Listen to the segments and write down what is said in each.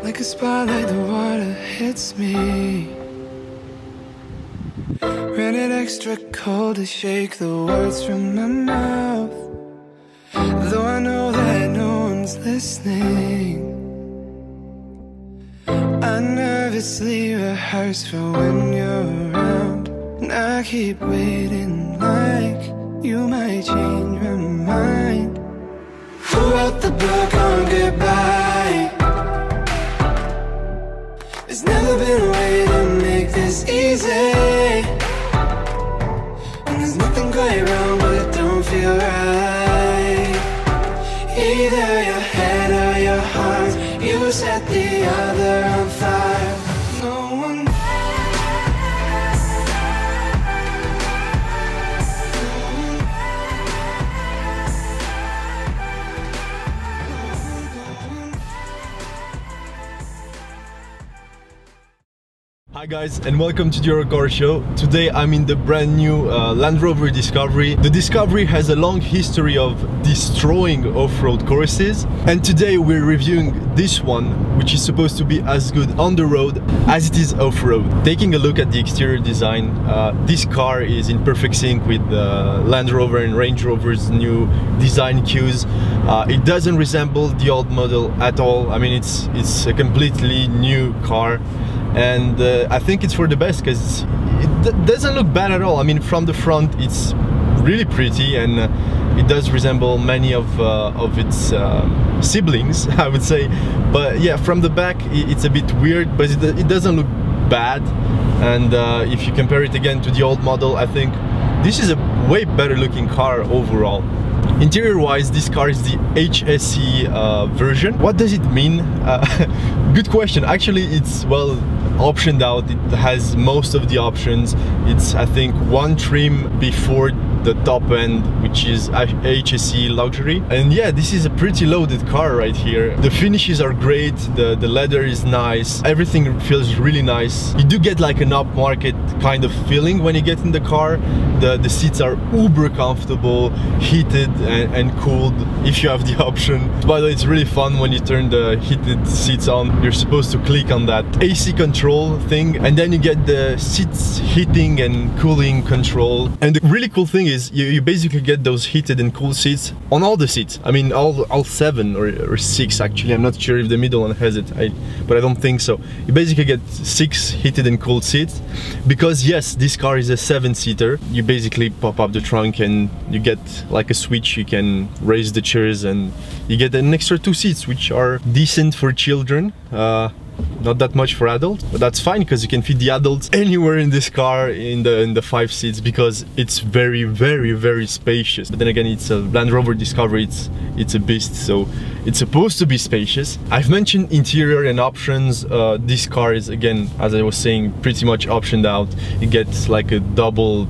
Like a spotlight, the water hits me. Rented extra cold to shake the words from my mouth, though I know that no one's listening. I nervously rehearse for when you're around, and I keep waiting like you might change my mind. Who wrote the book on goodbye? There's never been a way to make this easy, and there's nothing quite wrong, but it don't feel right. Either your head or your heart, you set the other on fire. No one. Hi guys, and welcome to the Car Show. Today I'm in the brand new Land Rover Discovery. The Discovery has a long history of destroying off-road courses, and today we're reviewing this one, which is supposed to be as good on the road as it is off-road. Taking a look at the exterior design, this car is in perfect sync with Land Rover and Range Rover's new design cues. It doesn't resemble the old model at all. I mean, it's a completely new car. And I think it's for the best because it doesn't look bad at all. I mean, from the front it's really pretty, and it does resemble many of its siblings, I would say. But yeah, from the back it's a bit weird, but it doesn't look bad. And if you compare it again to the old model, I think this is a way better looking car overall. Interior wise, this car is the HSE version. What does it mean? Good question. Actually, it's, well, optioned out. It has most of the options. It's, I think, one trim before the top end, which is HSE luxury. And yeah, this is a pretty loaded car right here. The finishes are great, the leather is nice, everything feels really nice. You do get like an upmarket kind of feeling when you get in the car. The seats are uber comfortable, heated and cooled if you have the option. By the way, it's really fun when you turn the heated seats on. You're supposed to click on that AC control thing, and then you get the seats heating and cooling control. And the really cool thing is you basically get those heated and cool seats on all the seats. I mean, all 7 or 6 actually. I'm not sure if the middle one has it, but I don't think so. You basically get 6 heated and cooled seats, because yes, this car is a 7-seater. You basically pop up the trunk and you get like a switch. You can raise the chairs and you get an extra 2 seats, which are decent for children. Not that much for adults, but that's fine because you can fit the adults anywhere in this car in the 5 seats, because it's very, very, very spacious. But then again, it's a Land Rover Discovery, it's a beast, so it's supposed to be spacious. I've mentioned interior and options. This car is, again, as I was saying, pretty much optioned out. You get like a double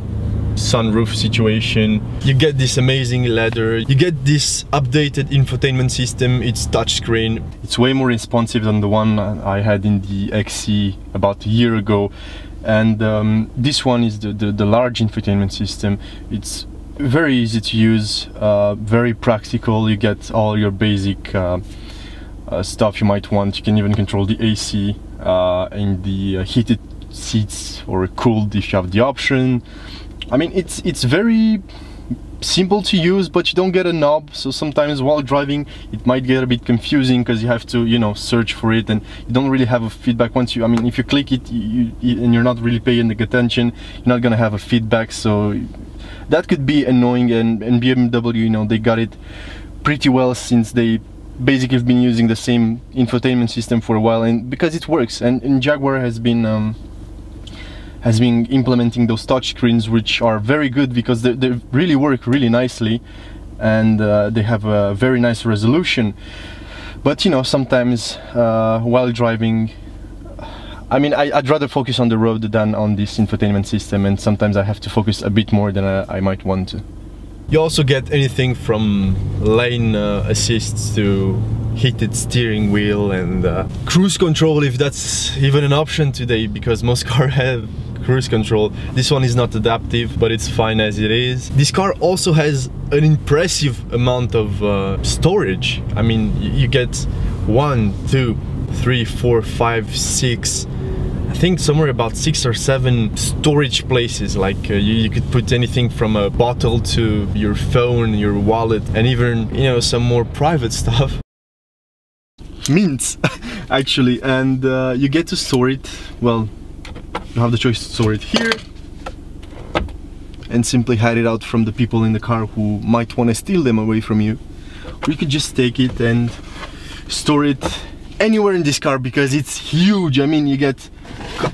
sunroof situation, you get this amazing leather, you get this updated infotainment system. It's touchscreen. It's way more responsive than the one I had in the XC about a year ago, and this one is the large infotainment system. It's very easy to use, very practical. You get all your basic stuff you might want. You can even control the AC in the heated seats, or cooled if you have the option. I mean, it's very simple to use, but you don't get a knob, so sometimes while driving it might get a bit confusing because you have to, you know, search for it, and you don't really have a feedback once you, I mean, if you click it and you're not really paying attention, you're not gonna have a feedback, so that could be annoying. And BMW, you know, they got it pretty well, since they basically have been using the same infotainment system for a while, and because it works. And Jaguar has been implementing those touchscreens, which are very good because they really work really nicely, and they have a very nice resolution. But you know, sometimes while driving, I mean, I'd rather focus on the road than on this infotainment system, and sometimes I have to focus a bit more than I might want to. You also get anything from lane assists to heated steering wheel and cruise control, if that's even an option today, because most cars have cruise control. This one is not adaptive, but it's fine as it is. This car also has an impressive amount of storage. I mean, you get 1, 2, 3, 4, 5, 6, I think somewhere about 6 or 7 storage places. Like you could put anything from a bottle to your phone, your wallet, and even, you know, some more private stuff. Mints, actually, and you get to store it. Well, you have the choice to store it here and simply hide it out from the people in the car who might want to steal them away from you. Or you could just take it and store it anywhere in this car because it's huge. I mean, you get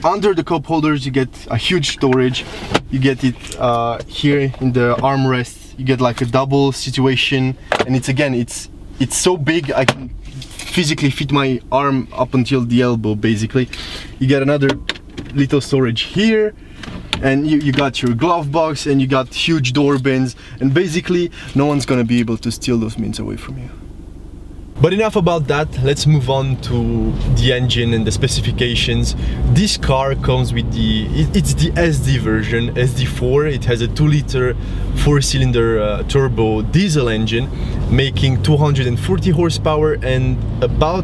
under the cup holders, you get a huge storage. You get it here in the armrest. You get like a double situation, and it's so big I can physically fit my arm up until the elbow basically. You get another little storage here, and you got your glove box, and you got huge door bins, and basically no one's gonna be able to steal those mints away from you. But enough about that, let's move on to the engine and the specifications. This car comes with it's the SD version, SD4. It has a 2-liter 4-cylinder turbo diesel engine, making 240 horsepower and about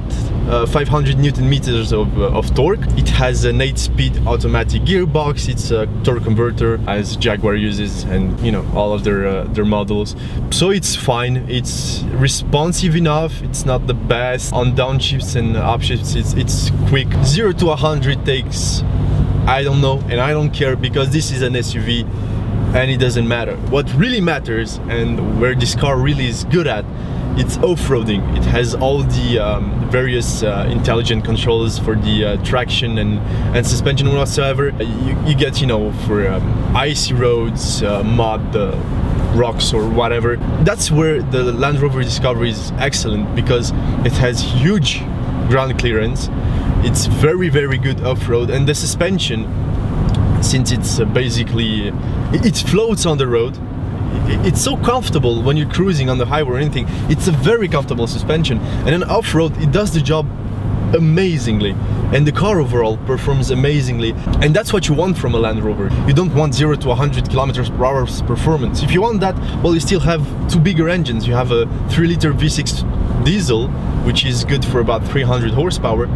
500 Newton meters of torque. It has an 8-speed automatic gearbox. It's a torque converter as Jaguar uses, and you know, all of their models. So it's fine, it's responsive enough. It's not the best on downshifts and upshifts. It's quick. 0 to 100 takes, I don't know, and I don't care, because this is an SUV and it doesn't matter. What really matters, and where this car really is good at, it's off-roading. It has all the various intelligent controls for the traction and suspension whatsoever. You get, you know, for icy roads, mud, rocks or whatever. That's where the Land Rover Discovery is excellent, because it has huge ground clearance. It's very, very good off-road, and the suspension, since it's basically, it floats on the road. It's so comfortable when you're cruising on the highway or anything. It's a very comfortable suspension, and then off-road it does the job amazingly, and the car overall performs amazingly. And that's what you want from a Land Rover. You don't want 0 to 100 kilometers per hour performance. If you want that, well, you still have 2 bigger engines. You have a 3-liter V6 diesel, which is good for about 300 horsepower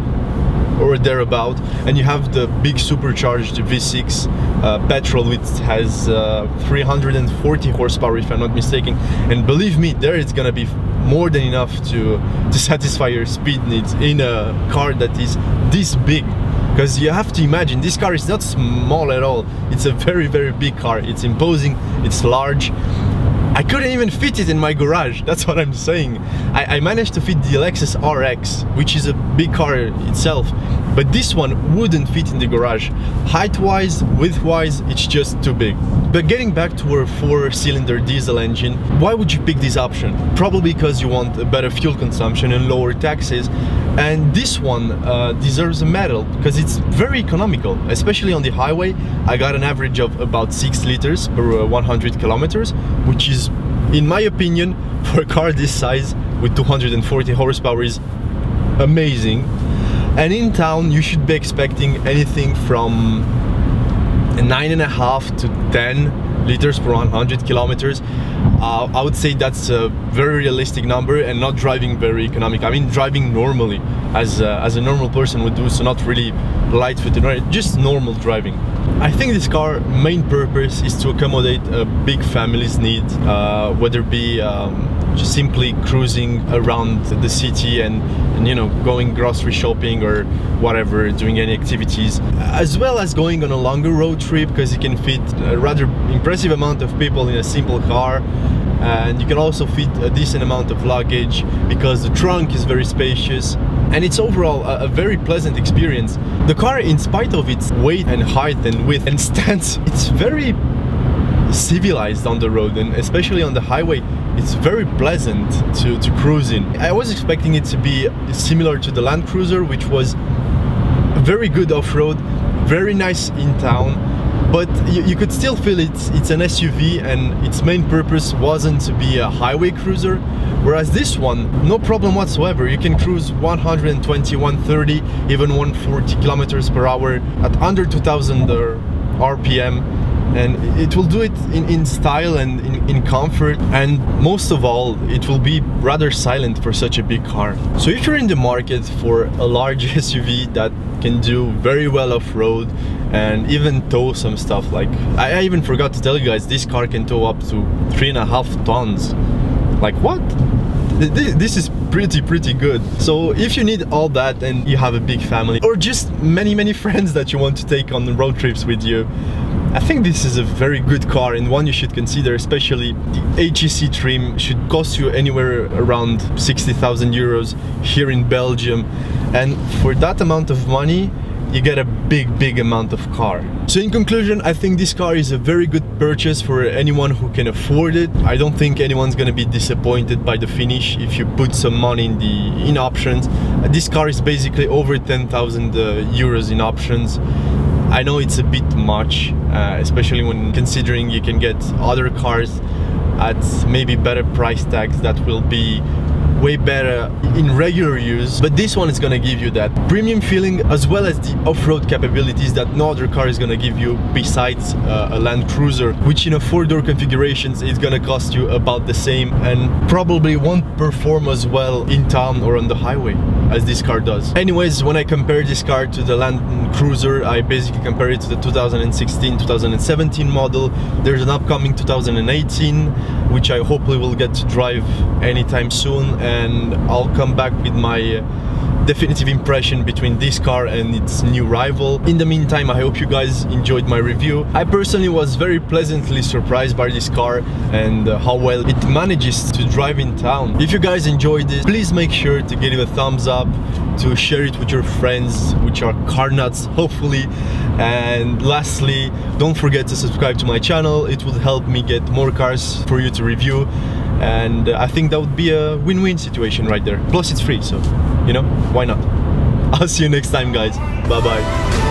or thereabout, and you have the big supercharged V6 petrol, which has 340 horsepower if I'm not mistaken. And believe me, there it's gonna be more than enough to satisfy your speed needs in a car that is this big. Because you have to imagine, this car is not small at all. It's a very, very big car. It's imposing, it's large. I couldn't even fit it in my garage, that's what I'm saying. I managed to fit the Lexus RX, which is a big car itself, but this one wouldn't fit in the garage. Height-wise, width-wise, it's just too big. But getting back to our 4-cylinder diesel engine, why would you pick this option? Probably because you want a better fuel consumption and lower taxes. And this one deserves a medal because it's very economical, especially on the highway. I got an average of about 6 liters per 100 kilometers, which is, in my opinion, for a car this size with 240 horsepower is amazing. And in town you should be expecting anything from 9.5 to 10 liters per 100 kilometers. I would say that's a very realistic number, and not driving very economic. I mean, driving normally as a normal person would do, so not really light-footed, right? Just normal driving. I think this car's main purpose is to accommodate a big family's need, whether it be just simply cruising around the city and you know, going grocery shopping or whatever, doing any activities, as well as going on a longer road trip, because you can fit a rather impressive amount of people in a simple car. And you can also fit a decent amount of luggage because the trunk is very spacious, and it's overall a very pleasant experience. The car, in spite of its weight and height and width and stance, it's very civilized on the road, and especially on the highway it's very pleasant to cruise in. I was expecting it to be similar to the Land Cruiser, which was very good off-road, very nice in town, but you could still feel it's an SUV, and its main purpose wasn't to be a highway cruiser. Whereas this one, no problem whatsoever. You can cruise 120, 130, even 140 kilometers per hour at under 2000 RPM and it will do it in style and in comfort, and most of all it will be rather silent for such a big car. So if you're in the market for a large SUV that can do very well off-road and even tow some stuff, like I even forgot to tell you guys, this car can tow up to 3.5 tons. Like what? This is pretty good. So if you need all that and you have a big family or just many friends that you want to take on road trips with you, I think this is a very good car and one you should consider. Especially the HSE trim should cost you anywhere around 60,000 euros here in Belgium, and for that amount of money you get a big amount of car. So in conclusion, I think this car is a very good purchase for anyone who can afford it. I don't think anyone's gonna be disappointed by the finish if you put some money in options. This car is basically over 10,000 euros in options. I know it's a bit much, especially when considering you can get other cars at maybe better price tags that will be way better in regular use, but this one is gonna give you that premium feeling as well as the off-road capabilities that no other car is gonna give you besides a Land Cruiser, which in a 4-door configurations is gonna cost you about the same and probably won't perform as well in town or on the highway as this car does. Anyways, when I compare this car to the Land Cruiser, I basically compare it to the 2016-2017 model. There's an upcoming 2018 which I hopefully will get to drive anytime soon, and I'll come back with my definitive impression between this car and its new rival. In the meantime, I hope you guys enjoyed my review. I personally was very pleasantly surprised by this car and how well it manages to drive in town. If you guys enjoyed this, please make sure to give it a thumbs up, to share it with your friends which are car nuts, hopefully, and lastly, don't forget to subscribe to my channel. It will help me get more cars for you to review, and I think that would be a win-win situation right there. Plus it's free, so you know, why not? I'll see you next time, guys. Bye bye.